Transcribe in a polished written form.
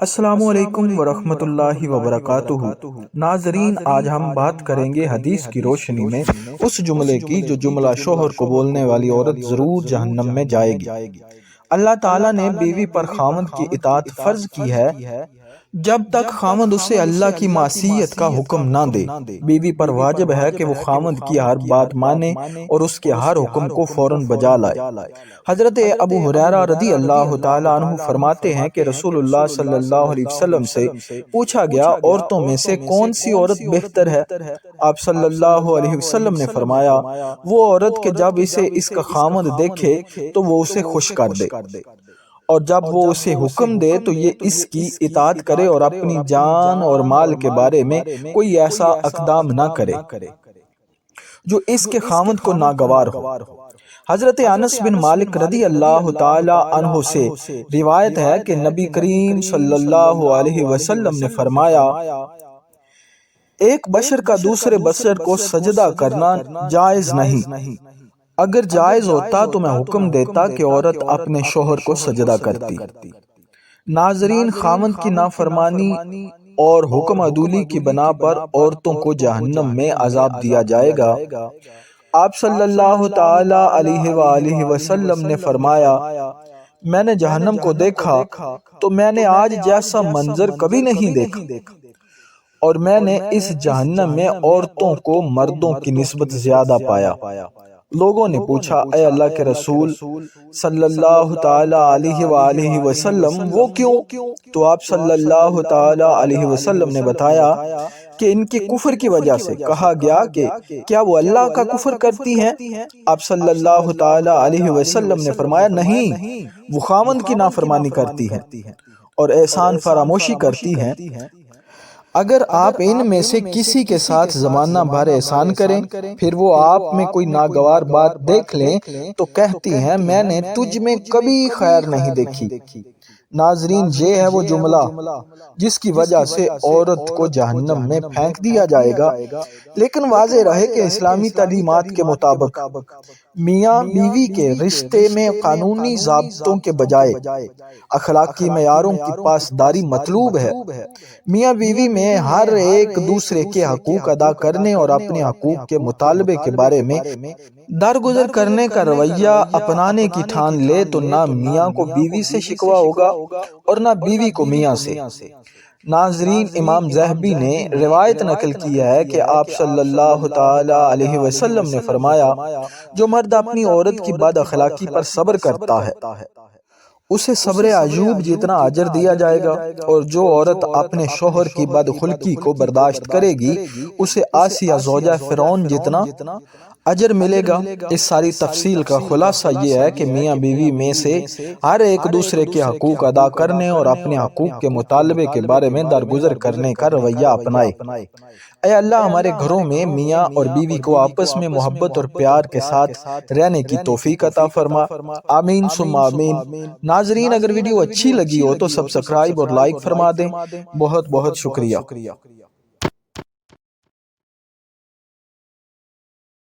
السلام علیکم ورحمۃ اللہ وبرکاتہ۔ ناظرین، آج ہم بات کریں گے حدیث کی روشنی میں اس جملے کی جو جملہ شوہر کو بولنے والی عورت ضرور جہنم میں جائے گی۔ اللہ تعالیٰ نے بیوی پر خاوند کی اطاعت فرض کی ہے جب تک خاوند اسے اللہ کی معصیت کا حکم نہ دے۔ بیوی پر واجب ہے کہ وہ خاوند کی ہر بات مانے اور اس کے ہر حکم کو فوراً بجا لائے۔ حضرت ابو ہریرہ رضی اللہ تعالیٰ عنہ فرماتے ہیں کہ رسول اللہ صلی اللہ علیہ وسلم سے پوچھا گیا، عورتوں میں سے کون سی عورت بہتر ہے؟ آپ صلی اللہ علیہ وسلم نے فرمایا، وہ عورت کہ جب اسے اس کا خاوند دیکھے تو وہ اسے خوش کر دے، اور جب وہ اسے حکم دے تو یہ اس کی اطاعت کرے اور اپنی جان اور مال کے بارے میں کوئی ایسا اقدام نہ کرے جو اس کے خاوند کو ناگوار ہو۔ حضرت انس بن مالک رضی اللہ تعالی عنہ سے روایت ہے کہ نبی کریم صلی اللہ علیہ وسلم نے فرمایا، ایک بشر کا دوسرے بشر کو سجدہ کرنا جائز نہیں، اگر جائز ہوتا تو میں حکم دیتا کہ عورت اپنے شوہر کو سجدہ کرتی۔ ناظرین، خاوند کی نافرمانی اور حکم عدولی کی بنا پر عورتوں کو جہنم میں عذاب دیا جائے گا۔ آپ صلی اللہ تعالی علیہ وآلہ وسلم نے فرمایا، میں نے جہنم کو دیکھا تو میں نے آج جیسا منظر کبھی نہیں دیکھا، اور میں نے اس جہنم میں عورتوں کو مردوں کی نسبت زیادہ پایا۔ لوگوں نے پوچھا، اے اللہ کے رسول صلی اللہ تعالی علیہ وآلہ وسلم، وہ کیوں؟ تو آپ صلی اللہ تعالی علیہ وسلم نے بتایا کہ ان کے کفر کی وجہ سے۔ کہا گیا کہ کیا وہ اللہ کا کفر کرتی ہیں؟ آپ صلی اللہ تعالی علیہ وسلم نے فرمایا، نہیں، وہ خاوند کی نافرمانی کرتی ہیں اور احسان فراموشی کرتی ہیں۔ اگر آپ ان میں سے کسی کے ساتھ زمانہ بھر احسان کریں، پھر وہ آپ میں کوئی ناگوار بات دیکھ لیں تو کہتی ہیں، میں نے تجھ میں کبھی خیر نہیں دیکھی۔ ناظرین، یہ ہے وہ جملہ جس کی وجہ سے عورت کو جہنم میں پھینک دیا جائے گا۔ لیکن واضح رہے کہ اسلامی تعلیمات کے مطابق میاں بیوی کے رشتے میں قانونی ضابطوں کے بجائے اخلاقی معیاروں کی پاسداری مطلوب ہے۔ میاں بیوی میں ہر ایک دوسرے کے حقوق ادا کرنے اور اپنے حقوق کے مطالبے کے بارے میں درگزر کرنے کا رویہ اپنانے کی ٹھان لے تو نہ میاں کو بیوی سے شکوہ ہوگا اور نہ بیوی کو میاں سے۔ ناظرین، امام ذہبی نے روایت نقل کی ہے کہ آپ صلی اللہ تعالی علیہ وسلم نے فرمایا، جو مرد اپنی عورت کی بد اخلاقی پر صبر کرتا ہے اسے صبر ایوب جتنا اجر دیا جائے گا، اور جو عورت اپنے شوہر کی بد خلقی کو برداشت کرے گی اسے آسیہ زوجہ فرعون جتنا اجر ملے گا۔ اس ساری تفصیل کا خلاصہ یہ ہے کہ میاں بیوی میں سے ہر ایک دوسرے کے حقوق ادا کرنے اور اپنے حقوق کے مطالبے کے بارے میں درگزر کرنے کا رویہ اپنائے۔ اے اللہ، ہمارے گھروں میں میاں اور بیوی کو آپس میں محبت اور پیار کے ساتھ رہنے کی توفیق عطا فرما، آمین ثم آمین۔ ناظرین، اگر ویڈیو اچھی لگی ہو تو سبسکرائب اور لائک فرما دیں۔ بہت بہت شکریہ۔